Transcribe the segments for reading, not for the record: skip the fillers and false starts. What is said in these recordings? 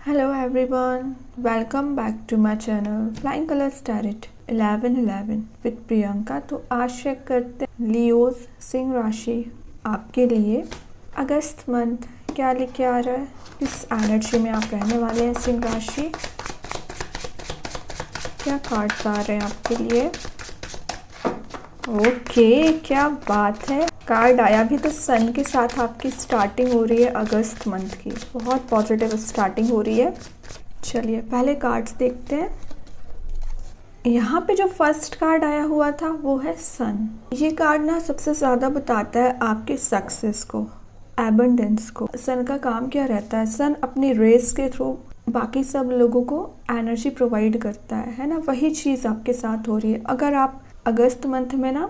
Hello everyone, welcome back to my channel Flying Colors Tarot 1111 with Priyanka. तो आज check करते हैं लियोज सिंह राशि आपके लिए अगस्त मंथ क्या लेके आ रहा है, किस एनर्जी में आप रहने वाले हैं। सिंह राशि क्या कार्ड्स आ रहे हैं आपके लिए। ओके, क्या बात है, कार्ड आया भी तो सन के साथ आपकी स्टार्टिंग हो रही है अगस्त मंथ की। बहुत पॉजिटिव स्टार्टिंग हो रही है। चलिए पहले कार्ड्स देखते हैं। यहाँ पे जो फर्स्ट कार्ड आया हुआ था वो है सन। ये कार्ड ना सबसे ज़्यादा बताता है आपके सक्सेस को, एबंडेंस को। सन का काम क्या रहता है, सन अपनी रेस के थ्रू बाकी सब लोगों को एनर्जी प्रोवाइड करता है ना। वही चीज़ आपके साथ हो रही है। अगर आप अगस्त मंथ में ना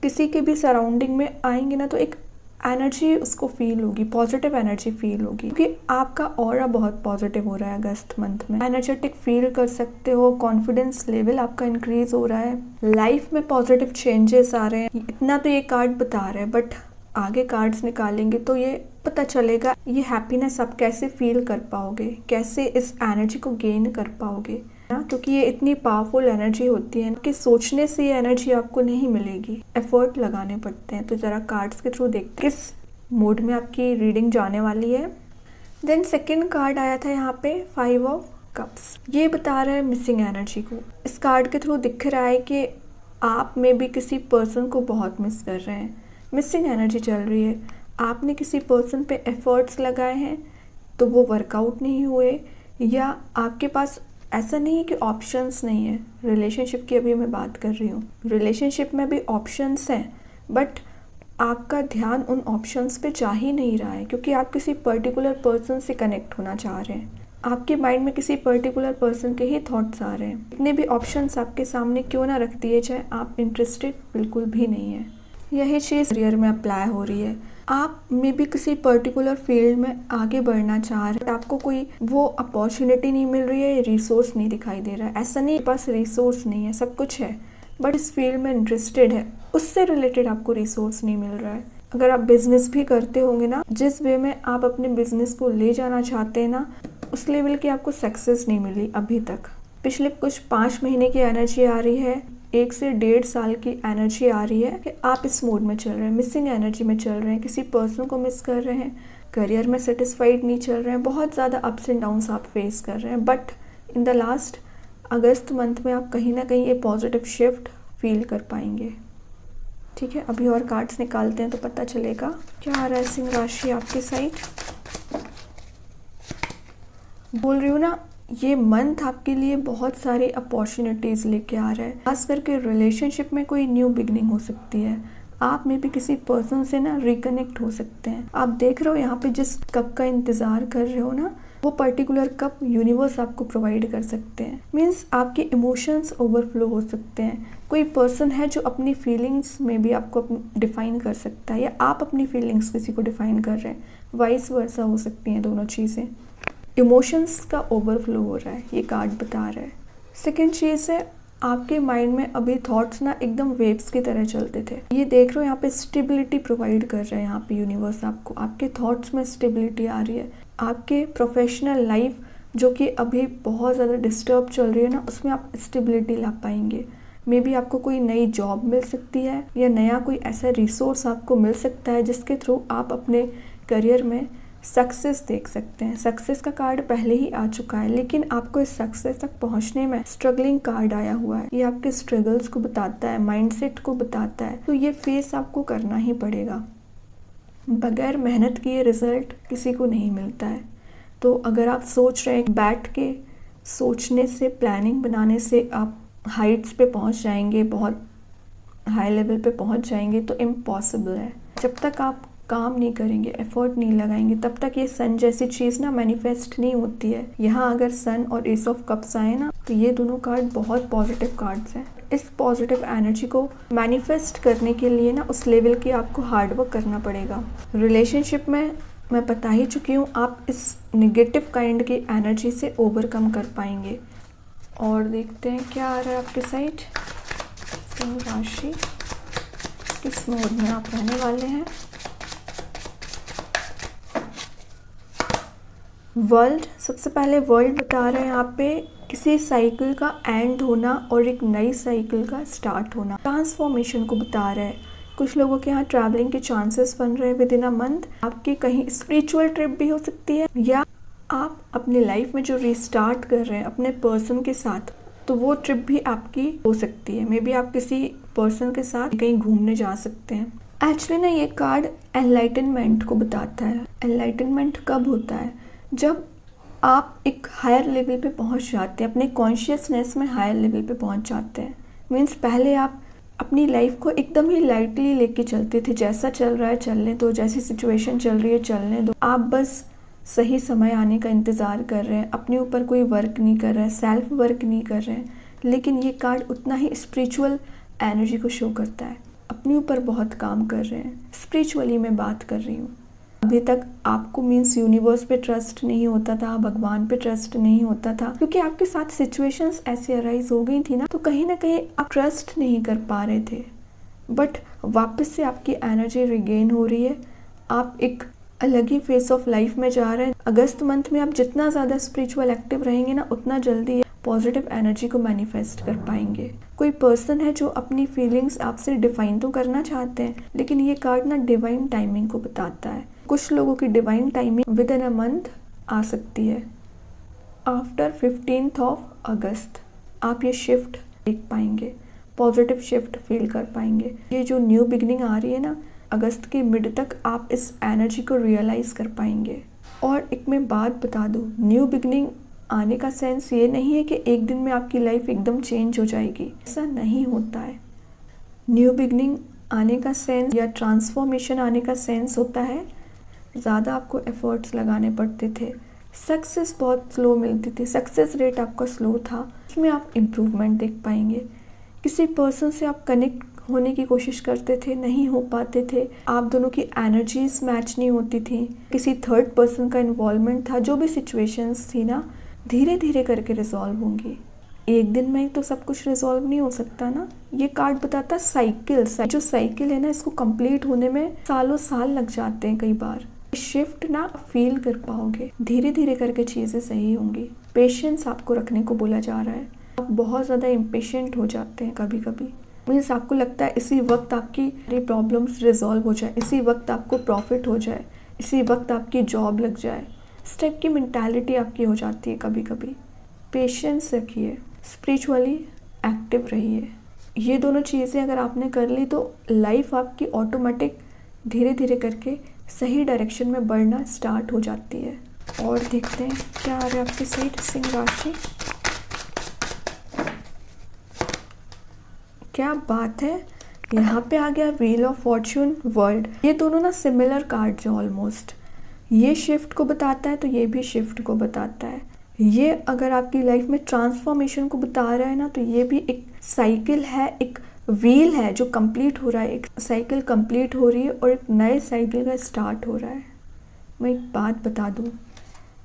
किसी के भी सराउंडिंग में आएंगे ना तो एक एनर्जी उसको फील होगी, पॉजिटिव एनर्जी फील होगी, क्योंकि आपका ऑरा बहुत पॉजिटिव हो रहा है अगस्त मंथ में। एनर्जेटिक फील कर सकते हो, कॉन्फिडेंस लेवल आपका इंक्रीज हो रहा है, लाइफ में पॉजिटिव चेंजेस आ रहे हैं। इतना तो ये कार्ड बता रहे हैं, बट आगे कार्ड्स निकालेंगे तो ये पता चलेगा ये हैप्पीनेस आप कैसे फील कर पाओगे, कैसे इस एनर्जी को गेन कर पाओगे ना। क्योंकि ये इतनी पावरफुल एनर्जी होती है कि सोचने से ये एनर्जी आपको नहीं मिलेगी, एफर्ट लगाने पड़ते हैं। तो ज़रा कार्ड्स के थ्रू देखते किस मोड में आपकी रीडिंग जाने वाली है। देन सेकेंड कार्ड आया था यहाँ पे 5 ऑफ कप्स। ये बता रहा है मिसिंग एनर्जी को। इस कार्ड के थ्रू दिख रहा है कि आप में भी किसी पर्सन को बहुत मिस कर रहे हैं, मिसिंग एनर्जी चल रही है। आपने किसी पर्सन पे एफर्ट्स लगाए हैं तो वो वर्कआउट नहीं हुए, या आपके पास ऐसा नहीं है कि ऑप्शंस नहीं है। रिलेशनशिप की अभी मैं बात कर रही हूँ, रिलेशनशिप में भी ऑप्शंस हैं, बट आपका ध्यान उन ऑप्शंस पे जा ही नहीं रहा है, क्योंकि आप किसी पर्टिकुलर पर्सन से कनेक्ट होना चाह रहे हैं। आपके माइंड में किसी पर्टिकुलर पर्सन के ही थॉट्स आ रहे हैं। इतने भी ऑप्शंस आपके सामने क्यों ना रख दिए जाए, आप इंटरेस्टेड बिल्कुल भी नहीं है। यही चीज़ करियर में अप्लाई हो रही है। आप मे भी किसी पर्टिकुलर फील्ड में आगे बढ़ना चाह रहे हैं, आपको कोई वो अपॉर्चुनिटी नहीं मिल रही है, रिसोर्स नहीं दिखाई दे रहा है। ऐसा नहीं, पास रिसोर्स नहीं है, सब कुछ है, बट इस फील्ड में इंटरेस्टेड है, उससे रिलेटेड आपको रिसोर्स नहीं मिल रहा है। अगर आप बिजनेस भी करते होंगे ना, जिस वे में आप अपने बिजनेस को ले जाना चाहते हैं ना, उस लेवल की आपको सक्सेस नहीं मिली अभी तक। पिछले कुछ 5 महीने की एनर्जी आ रही है, 1 से 1.5 साल की एनर्जी आ रही है कि आप इस मोड में चल रहे हैं, मिसिंग एनर्जी में चल रहे हैं, किसी पर्सन को मिस कर रहे हैं, करियर में सेटिस्फाइड नहीं चल रहे हैं, बहुत ज़्यादा अप्स एंड डाउन्स आप फेस कर रहे हैं। But in the last August month में आप कहीं ना कहीं ये पॉजिटिव शिफ्ट फील कर पाएंगे। ठीक है, अभी और कार्ड्स निकालते हैं तो पता चलेगा क्या आ रहा है सिंह राशि आपके साइड। बोल रही हूँ ना, ये मंथ आपके लिए बहुत सारी अपॉर्चुनिटीज़ लेके आ रहा है। खास करके रिलेशनशिप में कोई न्यू बिगनिंग हो सकती है, आप में भी किसी पर्सन से ना रिकनेक्ट हो सकते हैं। आप देख रहे हो यहाँ पे जिस कप का इंतज़ार कर रहे हो ना, वो पर्टिकुलर कप यूनिवर्स आपको प्रोवाइड कर सकते हैं। मीन्स आपके इमोशंस ओवरफ्लो हो सकते हैं। कोई पर्सन है जो अपनी फीलिंग्स में भी आपको डिफाइन कर सकता है, या आप अपनी फीलिंग्स किसी को डिफाइन कर रहे हैं, वाइस वर्सा हो सकती हैं दोनों चीज़ें। इमोशंस का ओवरफ्लो हो रहा है, ये कार्ड बता रहा है। सेकेंड चीज़ है, आपके माइंड में अभी थॉट्स ना एकदम वेव्स की तरह चलते थे। ये देख रहे हो यहाँ पे स्टेबिलिटी प्रोवाइड कर रहे हैं यहाँ पे यूनिवर्स आपको। आपके थॉट्स में स्टेबिलिटी आ रही है। आपके प्रोफेशनल लाइफ जो कि अभी बहुत ज़्यादा डिस्टर्ब चल रही है ना, उसमें आप स्टेबिलिटी ला पाएंगे। मे बी आपको कोई नई जॉब मिल सकती है, या नया कोई ऐसा रिसोर्स आपको मिल सकता है जिसके थ्रू आप अपने करियर में सक्सेस देख सकते हैं। सक्सेस का कार्ड पहले ही आ चुका है, लेकिन आपको इस सक्सेस तक पहुंचने में स्ट्रगलिंग कार्ड आया हुआ है। ये आपके स्ट्रगल्स को बताता है, माइंडसेट को बताता है। तो ये फेस आपको करना ही पड़ेगा। बगैर मेहनत किए रिजल्ट किसी को नहीं मिलता है। तो अगर आप सोच रहे हैं, बैठ के सोचने से, प्लानिंग बनाने से आप हाइट्स पे पहुँच जाएंगे, बहुत हाई लेवल पे पहुँच जाएंगे, तो इम्पॉसिबल है। जब तक आप काम नहीं करेंगे, एफर्ट नहीं लगाएंगे, तब तक ये सन जैसी चीज़ ना मैनिफेस्ट नहीं होती है। यहाँ अगर सन और एस ऑफ कप्स आए ना, तो ये दोनों कार्ड बहुत पॉजिटिव कार्ड्स हैं। इस पॉजिटिव एनर्जी को मैनिफेस्ट करने के लिए ना उस लेवल की आपको हार्डवर्क करना पड़ेगा। रिलेशनशिप में मैं बता ही चुकी हूँ, आप इस निगेटिव काइंड की एनर्जी से ओवरकम कर पाएंगे। और देखते हैं क्या आ रहा है आपके साइड। सिंह राशि किस मोड में आप रहने वाले हैं। वर्ल्ड, सबसे पहले वर्ल्ड बता रहे हैं यहाँ पे किसी साइकिल का एंड होना और एक नई साइकिल का स्टार्ट होना, ट्रांसफॉर्मेशन को बता रहे हैं। कुछ लोगों के यहाँ ट्रैवलिंग के चांसेस बन रहे हैं विद इन अ मंथ। आपकी कहीं स्पिरिचुअल ट्रिप भी हो सकती है, या आप अपनी लाइफ में जो रिस्टार्ट कर रहे हैं अपने पर्सन के साथ, तो वो ट्रिप भी आपकी हो सकती है। मे बी आप किसी पर्सन के साथ कहीं घूमने जा सकते हैं। एक्चुअली ना ये कार्ड एनलाइटनमेंट को बताता है। एनलाइटनमेंट कब होता है? जब आप एक हायर लेवल पे पहुंच जाते हैं, अपने कॉन्शियसनेस में हायर लेवल पे पहुंच जाते हैं। मीन्स पहले आप अपनी लाइफ को एकदम ही लाइटली लेके चलते थे, जैसा चल रहा है चलने दो, जैसी सिचुएशन चल रही है चलने दो। आप बस सही समय आने का इंतज़ार कर रहे हैं, अपने ऊपर कोई वर्क नहीं कर रहे हैं, सेल्फ वर्क नहीं कर रहे हैं। लेकिन ये कार्ड उतना ही स्पिरिचुअल एनर्जी को शो करता है। अपने ऊपर बहुत काम कर रहे हैं, स्पिरिचुअली मैं बात कर रही हूँ। अभी तक आपको मीन्स यूनिवर्स पे ट्रस्ट नहीं होता था, भगवान पे ट्रस्ट नहीं होता था, क्योंकि आपके साथ सिचुएशंस ऐसी अराइज हो गई थी ना, तो कहीं ना कहीं आप ट्रस्ट नहीं कर पा रहे थे। बट वापस से आपकी एनर्जी रिगेन हो रही है, आप एक अलग ही फेस ऑफ लाइफ में जा रहे हैं। अगस्त मंथ में आप जितना ज़्यादा स्पिरिचुअल एक्टिव रहेंगे ना, उतना जल्दी पॉजिटिव एनर्जी को मैनिफेस्ट कर पाएंगे। कोई पर्सन है जो अपनी फीलिंग्स आपसे डिफाइन तो करना चाहते हैं, लेकिन ये कार्ड ना डिवाइन टाइमिंग को बताता है। कुछ लोगों की divine timing within a month आ सकती है। आफ्टर 15th ऑफ अगस्त आप ये शिफ्ट देख पाएंगे, पॉजिटिव शिफ्ट फील कर पाएंगे। ये जो न्यू बिगनिंग आ रही है ना, अगस्त के मिड तक आप इस एनर्जी को रियलाइज़ कर पाएंगे। और एक मैं बात बता दूँ, न्यू बिगनिंग आने का सेंस ये नहीं है कि एक दिन में आपकी लाइफ एकदम चेंज हो जाएगी, ऐसा नहीं होता है। न्यू बिगनिंग आने का सेंस या ट्रांसफॉर्मेशन आने का सेंस होता है ज़्यादा आपको एफर्ट्स लगाने पड़ते थे, सक्सेस बहुत स्लो मिलती थी, सक्सेस रेट आपका स्लो था, उसमें आप इम्प्रूवमेंट देख पाएंगे। किसी पर्सन से आप कनेक्ट होने की कोशिश करते थे, नहीं हो पाते थे, आप दोनों की एनर्जीज मैच नहीं होती थी, किसी थर्ड पर्सन का इन्वॉल्वमेंट था। जो भी सिचुएशंस थी ना, धीरे धीरे करके रिजॉल्व होंगी। एक दिन में तो सब कुछ रिजॉल्व नहीं हो सकता ना। ये कार्ड बताता साइकिल, जो साइकिल है ना, इसको कंप्लीट होने में सालों साल लग जाते हैं कई बार। शिफ्ट ना फील कर पाओगे, धीरे धीरे करके चीज़ें सही होंगी। पेशेंस आपको रखने को बोला जा रहा है। आप बहुत ज़्यादा इम्पेशेंट हो जाते हैं कभी कभी। मीन्स आपको लगता है इसी वक्त आपकी प्रॉब्लम्स रिजॉल्व हो जाए, इसी वक्त आपको प्रॉफिट हो जाए, इसी वक्त आपकी जॉब लग जाए। इस टाइप की मेंटालिटी आपकी हो जाती है कभी कभी। पेशेंस रखिए, स्पिरिचुअली एक्टिव रहिए। ये दोनों चीज़ें अगर आपने कर ली तो लाइफ आपकी ऑटोमेटिक धीरे धीरे करके सही डायरेक्शन में बढ़ना स्टार्ट हो जाती है। और देखते हैं क्या आ रहा है आपके साइड सिंह राशि। क्या बात है, यहाँ पे आ गया व्हील ऑफ फॉर्च्यून, वर्ल्ड। ये दोनों ना सिमिलर कार्ड्स हैं ऑलमोस्ट। ये शिफ्ट को बताता है तो ये भी शिफ्ट को बताता है। ये अगर आपकी लाइफ में ट्रांसफॉर्मेशन को बता रहा है ना, तो ये भी एक साइकिल है, एक व्हील है जो कंप्लीट हो रहा है। एक साइकिल कंप्लीट हो रही है और एक नए साइकिल का स्टार्ट हो रहा है। मैं एक बात बता दूं,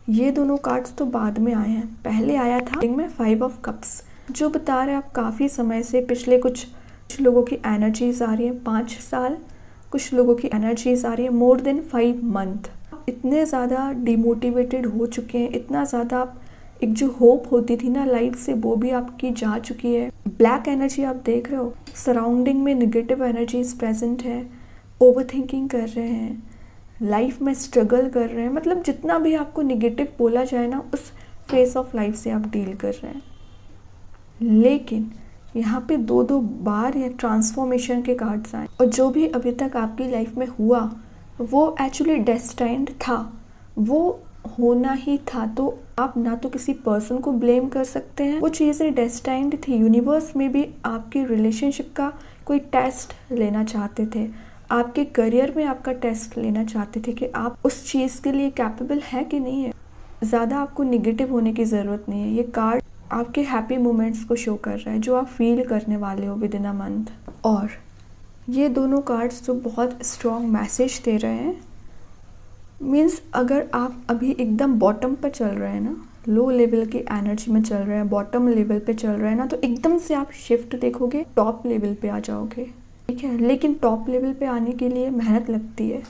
ये दोनों कार्ड्स तो बाद में आए हैं। पहले आया था में 5 ऑफ कप्स, जो बता रहे हैं आप काफ़ी समय से, पिछले कुछ लोगों की एनर्जीज आ रही है 5 साल, कुछ लोगों की एनर्जीज आ रही है मोर देन 5 मंथ। इतने ज़्यादा डिमोटिवेटेड हो चुके हैं, इतना ज़्यादा एक जो होप होती थी ना लाइफ से, वो भी आपकी जा चुकी है। ब्लैक एनर्जी आप देख रहे हो, सराउंडिंग में नेगेटिव एनर्जीज प्रेजेंट है, ओवर थिंकिंग कर रहे हैं, लाइफ में स्ट्रगल कर रहे हैं। मतलब जितना भी आपको नेगेटिव बोला जाए ना, उस फेस ऑफ लाइफ से आप डील कर रहे हैं। लेकिन यहाँ पे 2 बार या ट्रांसफॉर्मेशन के कार्ड्स आए, और जो भी अभी तक आपकी लाइफ में हुआ वो एक्चुअली डेस्टाइन्ड था, वो होना ही था। तो आप ना तो किसी पर्सन को ब्लेम कर सकते हैं, वो चीज़ें डेस्टाइन्ड थी। यूनिवर्स में भी आपकी रिलेशनशिप का कोई टेस्ट लेना चाहते थे, आपके करियर में आपका टेस्ट लेना चाहते थे कि आप उस चीज़ के लिए कैपेबल है कि नहीं है। ज़्यादा आपको निगेटिव होने की ज़रूरत नहीं है। ये कार्ड आपके हैप्पी मोमेंट्स को शो कर रहा है जो आप फील करने वाले हो विद इन अ मंथ। और ये दोनों कार्ड्स जो बहुत स्ट्रॉन्ग मैसेज दे रहे हैं, मीन्स अगर आप अभी एकदम बॉटम पर चल रहे हैं ना, लो लेवल की एनर्जी में चल रहे हैं, बॉटम लेवल पे चल रहे हैं ना, तो एकदम से आप शिफ्ट देखोगे, टॉप लेवल पे आ जाओगे। ठीक है, लेकिन टॉप लेवल पे आने के लिए मेहनत लगती है,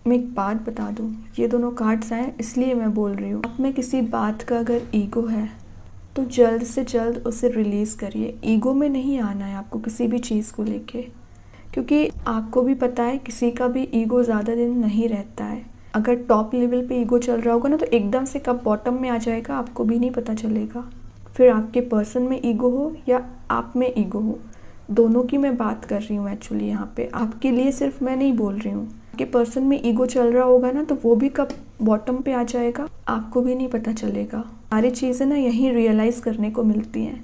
मैं एक बात बता दूं, ये दोनों कार्ड्स आए इसलिए मैं बोल रही हूँ, आप में किसी बात का अगर ईगो है तो जल्द से जल्द उसे रिलीज़ करिए। ईगो में नहीं आना है आपको किसी भी चीज़ को लेके, क्योंकि आपको भी पता है किसी का भी ईगो ज़्यादा दिन नहीं रहता है। अगर टॉप लेवल पे ईगो चल रहा होगा ना तो एकदम से कब बॉटम में आ जाएगा आपको भी नहीं पता चलेगा। फिर आपके पर्सन में ईगो हो या आप में ईगो हो, दोनों की मैं बात कर रही हूँ एक्चुअली यहाँ पे, आपके लिए सिर्फ मैं नहीं बोल रही हूँ। आपके पर्सन में ईगो चल रहा होगा ना तो वो भी कब बॉटम पे आ जाएगा आपको भी नहीं पता चलेगा। सारी चीज़ें ना यहीं रियलाइज़ करने को मिलती हैं।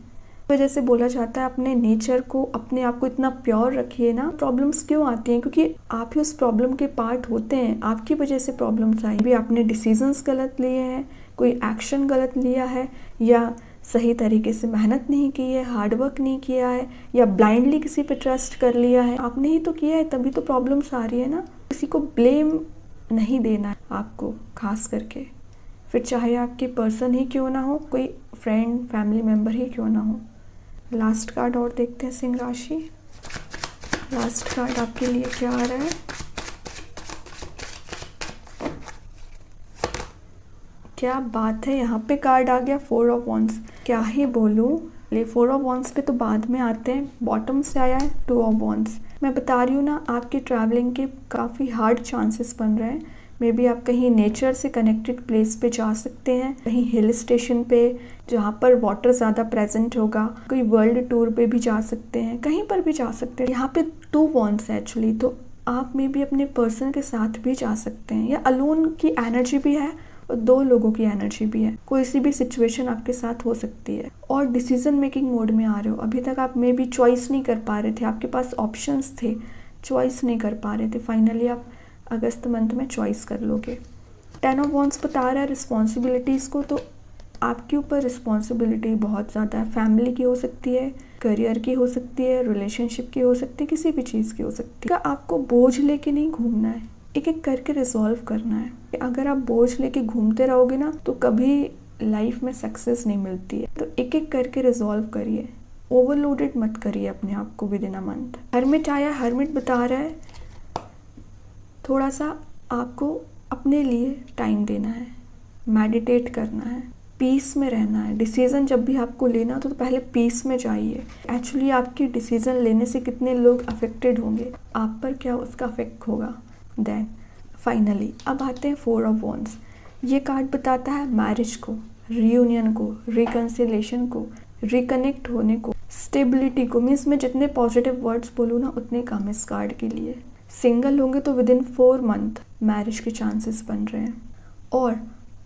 वजह से बोला जाता है अपने नेचर को, अपने आप को इतना प्योर रखिए ना। प्रॉब्लम्स क्यों आती हैं? क्योंकि आप ही उस प्रॉब्लम के पार्ट होते हैं, आपकी वजह से प्रॉब्लम्स आई। भी आपने डिसीजंस गलत लिए हैं, कोई एक्शन गलत लिया है, या सही तरीके से मेहनत नहीं की है, हार्डवर्क नहीं किया है, या ब्लाइंडली किसी पे ट्रस्ट कर लिया है, आपने ही तो किया है, तभी तो प्रॉब्लम्स आ रही है ना। किसी को ब्लेम नहीं देना है आपको, खास करके फिर चाहे आपके पर्सन ही क्यों ना हो, कोई फ्रेंड फैमिली मेम्बर ही क्यों ना हो। लास्ट कार्ड और देखते हैं सिंह राशि। लास्ट कार्ड आपके लिए क्या आ रहा है? क्या बात है, यहाँ पे कार्ड आ गया 4 ऑफ वॉन्ड्स। क्या ही बोलूँ, ले 4 ऑफ वॉन्ड्स पे तो बाद में आते हैं। बॉटम से आया है 2 ऑफ वॉन्ड्स। मैं बता रही हूँ ना, आपकी ट्रैवलिंग के काफ़ी हार्ड चांसेस बन रहे हैं। मे बी आप कहीं नेचर से कनेक्टेड प्लेस पे जा सकते हैं, कहीं हिल स्टेशन पे जहाँ पर वाटर ज़्यादा प्रेजेंट होगा, कोई वर्ल्ड टूर पे भी जा सकते हैं, कहीं पर भी जा सकते हैं। यहाँ पे 2 वॉन्ड्स है एक्चुअली, तो आप मे बी अपने पर्सन के साथ भी जा सकते हैं, या अलोन की एनर्जी भी है और 2 लोगों की एनर्जी भी है। कोई सी भी सिचुएशन आपके साथ हो सकती है। और डिसीजन मेकिंग मोड में आ रहे हो। अभी तक आप मे बी चॉइस नहीं कर पा रहे थे, आपके पास ऑप्शंस थे, चॉइस नहीं कर पा रहे थे। फाइनली आप अगस्त मंथ में चॉइस कर लोगे। 10 ऑफ वॉन्ड्स बता रहा है रिस्पॉन्सिबिलिटीज़ को, तो आपके ऊपर रिस्पॉन्सिबिलिटी बहुत ज़्यादा है। फैमिली की हो सकती है, करियर की हो सकती है, रिलेशनशिप की हो सकती है, किसी भी चीज़ की हो सकती है। आपको बोझ लेके नहीं घूमना है, एक एक करके रिजॉल्व करना है। अगर आप बोझ लेके घूमते रहोगे ना तो कभी लाइफ में सक्सेस नहीं मिलती है। तो एक एक करके रिजॉल्व करिए, ओवरलोडेड मत करिए अपने आप को with in a month. Hermit आया, हर्मिट बता रहा है थोड़ा सा आपको अपने लिए टाइम देना है, मेडिटेट करना है, पीस में रहना है। डिसीज़न जब भी आपको लेना तो पहले पीस में जाइए। एक्चुअली आपकी डिसीज़न लेने से कितने लोग अफेक्टेड होंगे, आप पर क्या उसका अफेक्ट होगा। देन फाइनली अब आते हैं 4 ऑफ वॉन्ड्स। ये कार्ड बताता है मैरिज को, रियूनियन को, रिकन्सिलेशन को, रिकनेक्ट होने को, स्टेबिलिटी को। मीन्स मैं जितने पॉजिटिव वर्ड्स बोलूँ ना उतने कम इस कार्ड के लिए। सिंगल होंगे तो विद इन 4 मंथ मैरिज के चांसेस बन रहे हैं। और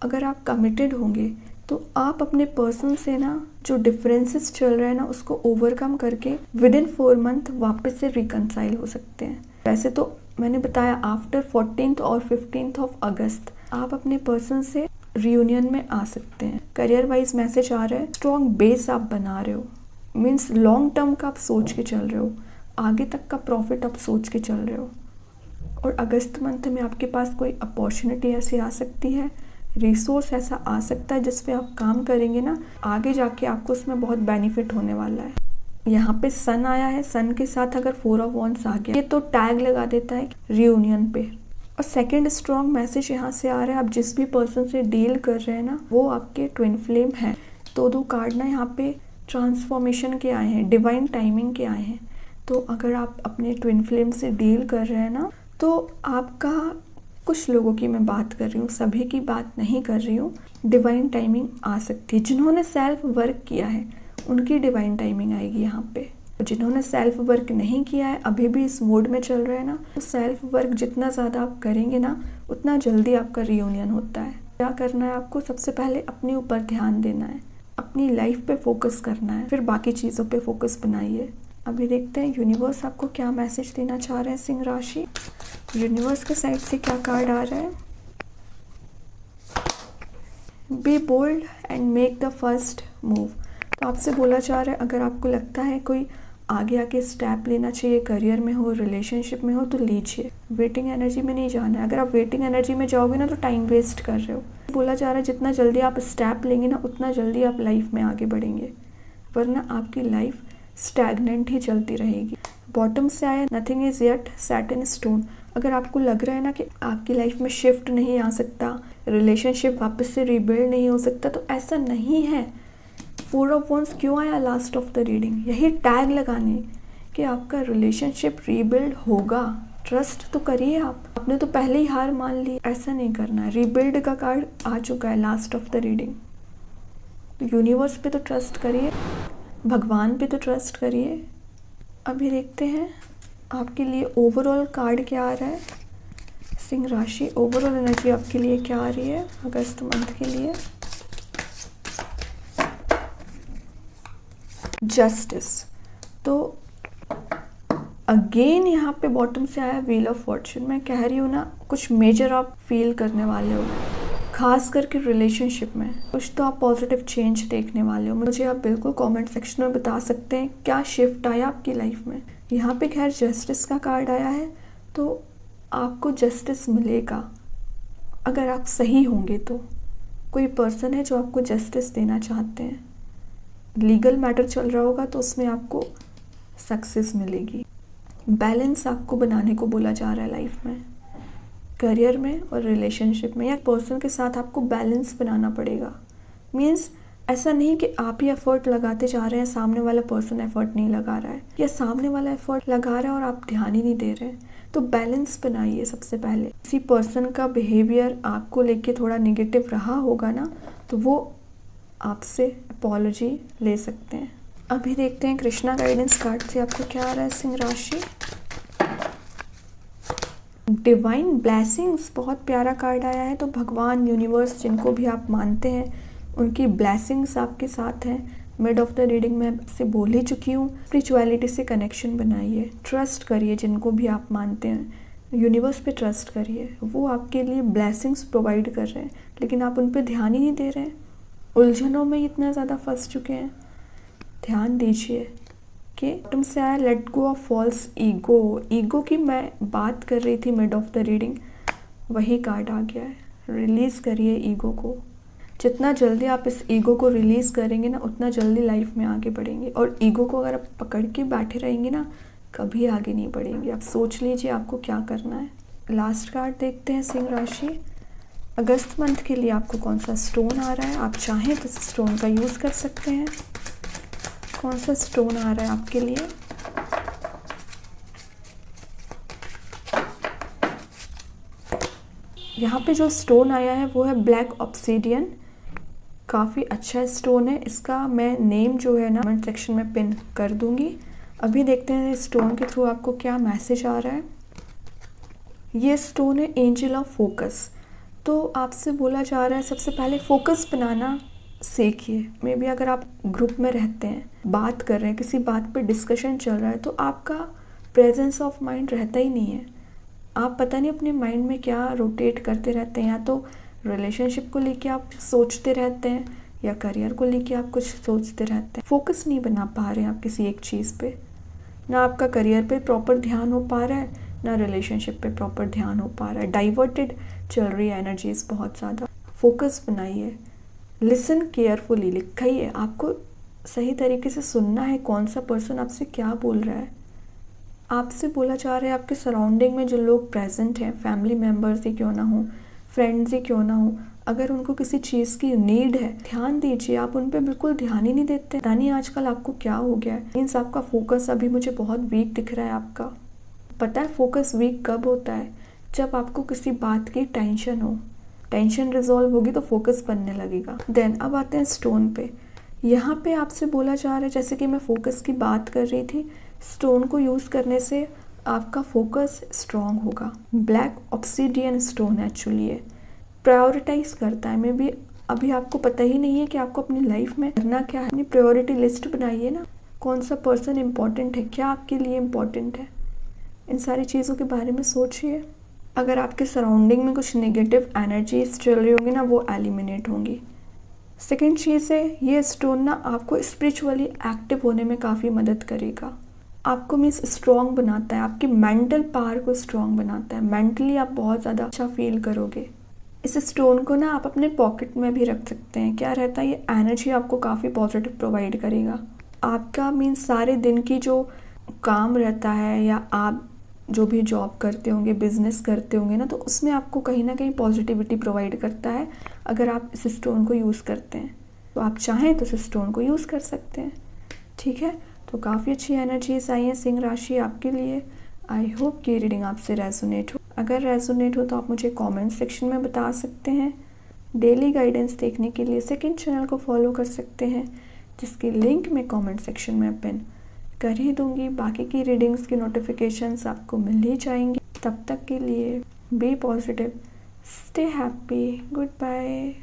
अगर आप कमिटेड होंगे तो आप अपने पर्सन से ना जो डिफरेंसेस चल रहे हैं ना उसको ओवरकम करके विद इन 4 मंथ वापस से रिकनसाइल हो सकते हैं। वैसे तो मैंने बताया आफ्टर 14th और 15th ऑफ अगस्त आप अपने पर्सन से रियूनियन में आ सकते हैं। करियर वाइज मैसेज आ रहा है स्ट्रॉन्ग बेस आप बना रहे हो, मीन्स लॉन्ग टर्म का आप सोच के चल रहे हो, आगे तक का प्रॉफिट आप सोच के चल रहे हो। और अगस्त मंथ में आपके पास कोई अपॉर्चुनिटी ऐसी आ सकती है, रिसोर्स ऐसा आ सकता है जिस पे आप काम करेंगे ना, आगे जाके आपको उसमें बहुत बेनिफिट होने वाला है। यहाँ पे सन आया है, सन के साथ अगर 4 ऑफ वॉन्ड्स आ गया ये तो टैग लगा देता है रियूनियन पे। और सेकंड स्ट्रॉन्ग मैसेज यहाँ से आ रहा है आप जिस भी पर्सन से डील कर रहे हैं ना वो आपके ट्विन फ्लेम है। तो 2 कार्ड ना यहाँ पे ट्रांसफॉर्मेशन के आए हैं, डिवाइन टाइमिंग के आए हैं। तो अगर आप अपने ट्विन फ्लेम से डील कर रहे हैं ना तो आपका, कुछ लोगों की मैं बात कर रही हूँ, सभी की बात नहीं कर रही हूँ, डिवाइन टाइमिंग आ सकती है। जिन्होंने सेल्फ वर्क किया है उनकी डिवाइन टाइमिंग आएगी यहाँ पे। जिन्होंने सेल्फ वर्क नहीं किया है, अभी भी इस मोड में चल रहे हैं ना, तो सेल्फ वर्क जितना ज़्यादा आप करेंगे ना उतना जल्दी आपका रियूनियन होता है। क्या करना है आपको, सबसे पहले अपने ऊपर ध्यान देना है, अपनी लाइफ पे फोकस करना है, फिर बाकी चीज़ों पे फोकस बनाइए। अभी देखते हैं यूनिवर्स आपको क्या मैसेज देना चाह रहे हैं सिंह राशि। यूनिवर्स के साइड से क्या कार्ड आ रहा है, be bold and make the first move. तो आपसे बोला जा रहा है अगर आपको लगता है कोई आगे आके स्टेप लेना चाहिए, करियर में हो, रिलेशनशिप में हो, तो लीजिए। वेटिंग एनर्जी में नहीं जाना है। अगर आप वेटिंग एनर्जी में जाओगे ना तो टाइम वेस्ट कर रहे हो। बोला जा रहा है जितना जल्दी आप स्टेप लेंगे ना उतना जल्दी आप लाइफ में आगे बढ़ेंगे, वरना आपकी लाइफ स्टैगनेंट ही चलती रहेगी। बॉटम से आया nothing is yet set in stone. अगर आपको लग रहा है ना कि आपकी लाइफ में शिफ्ट नहीं आ सकता, रिलेशनशिप वापस से रीबिल्ड नहीं हो सकता, तो ऐसा नहीं है। 4 ऑफ वंस क्यों आया लास्ट ऑफ द रीडिंग? यही टैग लगाने कि आपका रिलेशनशिप रीबिल्ड होगा। ट्रस्ट तो करिए। आपने तो पहले ही हार मान ली, ऐसा नहीं करना है। रीबिल्ड का कार्ड आ चुका है लास्ट ऑफ द रीडिंग। तो यूनिवर्स पे तो ट्रस्ट करिए, भगवान पे तो ट्रस्ट करिए। अभी देखते हैं आपके लिए ओवरऑल कार्ड क्या आ रहा है। सिंह राशि, ओवरऑल एनर्जी आपके लिए क्या आ रही है अगस्त मंथ के लिए। जस्टिस, तो अगेन यहाँ पे बॉटम से आया व्हील ऑफ फॉर्चून। मैं कह रही हूँ ना, कुछ मेजर आप फील करने वाले हो, खास करके रिलेशनशिप में कुछ तो आप पॉजिटिव चेंज देखने वाले हो। मुझे आप बिल्कुल कमेंट सेक्शन में बता सकते हैं क्या शिफ्ट आया आपकी लाइफ में। यहाँ पे खैर जस्टिस का कार्ड आया है, तो आपको जस्टिस मिलेगा अगर आप सही होंगे। तो कोई पर्सन है जो आपको जस्टिस देना चाहते हैं। लीगल मैटर चल रहा होगा तो उसमें आपको सक्सेस मिलेगी। बैलेंस आपको बनाने को बोला जा रहा है लाइफ में, करियर में और रिलेशनशिप में, या पर्सन के साथ आपको बैलेंस बनाना पड़ेगा। मीन्स ऐसा नहीं कि आप ही एफर्ट लगाते जा रहे हैं, सामने वाला पर्सन एफर्ट नहीं लगा रहा है, या सामने वाला एफर्ट लगा रहा है और आप ध्यान ही नहीं दे रहे हैं। तो बैलेंस बनाइए सबसे पहले। किसी पर्सन का बिहेवियर आपको लेके थोड़ा नेगेटिव रहा होगा ना, तो वो आपसे अपॉलॉजी ले सकते हैं। अभी देखते हैं कृष्णा गाइडेंस कार्ड से आपको क्या आ रहा है सिंह राशि। डिवाइन ब्लेसिंग्स, बहुत प्यारा कार्ड आया है। तो भगवान, यूनिवर्स, जिनको भी आप मानते हैं, उनकी ब्लेसिंग्स आपके साथ हैं। मिड ऑफ द रीडिंग में से बोल ही चुकी हूँ, स्पिरिचुअलिटी से कनेक्शन बनाइए, ट्रस्ट करिए जिनको भी आप मानते हैं, यूनिवर्स पे ट्रस्ट करिए। वो आपके लिए ब्लेसिंग्स प्रोवाइड कर रहे हैं, लेकिन आप उन पे ध्यान ही नहीं दे रहे हैं, उलझनों में इतना ज़्यादा फंस चुके हैं। ध्यान दीजिए कि तुमसे आया let go of false ego. Ego की मैं बात कर रही थी मिड ऑफ द रीडिंग, वही कार्ड आ गया है। रिलीज़ करिए ईगो को। जितना जल्दी आप इस ईगो को रिलीज़ करेंगे ना, उतना जल्दी लाइफ में आगे बढ़ेंगे। और ईगो को अगर आप पकड़ के बैठे रहेंगे ना, कभी आगे नहीं बढ़ेंगे। आप सोच लीजिए आपको क्या करना है। लास्ट कार्ड देखते हैं सिंह राशि। अगस्त मंथ के लिए आपको कौन सा स्टोन आ रहा है? आप चाहें तो इस स्टोन का यूज़ कर सकते हैं। कौन सा स्टोन आ रहा है आपके लिए? यहाँ पे जो स्टोन आया है वो है ब्लैक ऑब्सीडियन। काफ़ी अच्छा स्टोन है। इसका मैं नेम जो है ना कमेंट सेक्शन में पिन कर दूंगी। अभी देखते हैं स्टोन के थ्रू आपको क्या मैसेज आ रहा है। ये स्टोन है एंजल ऑफ फोकस। तो आपसे बोला जा रहा है सबसे पहले फोकस बनाना सीखिए। मे बी अगर आप ग्रुप में रहते हैं, बात कर रहे हैं, किसी बात पे डिस्कशन चल रहा है, तो आपका प्रेजेंस ऑफ माइंड रहता ही नहीं है। आप पता नहीं अपने माइंड में क्या रोटेट करते रहते हैं। या तो रिलेशनशिप को लेके आप सोचते रहते हैं, या करियर को लेके आप कुछ सोचते रहते हैं। फोकस नहीं बना पा रहे हैं आप किसी एक चीज़ पे। ना आपका करियर पे प्रॉपर ध्यान हो पा रहा है, ना रिलेशनशिप पे प्रॉपर ध्यान हो पा रहा है। डाइवर्टेड चल रही है एनर्जीज बहुत ज़्यादा। फोकस बनाइए, लिसन केयरफुली, लिखाइए। आपको सही तरीके से सुनना है कौन सा पर्सन आपसे क्या बोल रहा है। आपसे बोला जा रहा है आपके सराउंडिंग में जो लोग प्रेजेंट हैं, फैमिली मेम्बर्स ही क्यों ना हो, फ्रेंड्स ही क्यों ना हो, अगर उनको किसी चीज़ की नीड है, ध्यान दीजिए। आप उन पे बिल्कुल ध्यान ही नहीं देते। पता नहीं आजकल आपको क्या हो गया है। मीन्स आपका फोकस अभी मुझे बहुत वीक दिख रहा है आपका। पता है फोकस वीक कब होता है? जब आपको किसी बात की टेंशन हो। टेंशन रिजॉल्व होगी तो फोकस बनने लगेगा। देन अब आते हैं स्टोन पे। यहाँ पे आपसे बोला जा रहा है, जैसे कि मैं फोकस की बात कर रही थी, स्टोन को यूज़ करने से आपका फोकस स्ट्रॉन्ग होगा। ब्लैक ऑब्सीडियन स्टोन एक्चुअली है, प्रायोरिटाइज करता है। मे बी अभी आपको पता ही नहीं है कि आपको अपनी लाइफ में करना क्या है। अपनी प्रायोरिटी लिस्ट बनाइए ना, कौन सा पर्सन इम्पॉर्टेंट है, क्या आपके लिए इम्पॉर्टेंट है। इन सारी चीज़ों के बारे में सोचिए। अगर आपके सराउंडिंग में कुछ नेगेटिव एनर्जीज चल रही होंगी ना, वो एलिमिनेट होंगी। सेकेंड चीज़ है, ये स्टोन ना आपको स्पिरिचुअली एक्टिव होने में काफ़ी मदद करेगा। आपको मीन्स स्ट्रॉन्ग बनाता है, आपकी मेंटल पावर को स्ट्रॉन्ग बनाता है। मेंटली आप बहुत ज़्यादा अच्छा फील करोगे। इस स्टोन को ना आप अपने पॉकेट में भी रख सकते हैं। क्या रहता है, ये एनर्जी आपको काफ़ी पॉजिटिव प्रोवाइड करेगा। आपका मीन्स सारे दिन की जो काम रहता है, या आप जो भी जॉब करते होंगे, बिजनेस करते होंगे ना, तो उसमें आपको कहीं ना कहीं पॉजिटिविटी प्रोवाइड करता है अगर आप इस स्टोन को यूज़ करते हैं। तो आप चाहें तो इस स्टोन को यूज़ कर सकते हैं। ठीक है, तो काफ़ी अच्छी एनर्जीज आई हैं सिंह राशि आपके लिए। आई होप कि रीडिंग आपसे रेजोनेट हो। अगर रेजोनेट हो तो आप मुझे कमेंट सेक्शन में बता सकते हैं। डेली गाइडेंस देखने के लिए सेकंड चैनल को फॉलो कर सकते हैं, जिसकी लिंक मैं कमेंट सेक्शन में पिन कर ही दूंगी। बाकी की रीडिंग्स की नोटिफिकेशंस आपको मिल ही जाएंगी। तब तक के लिए be positive, stay happy, good bye.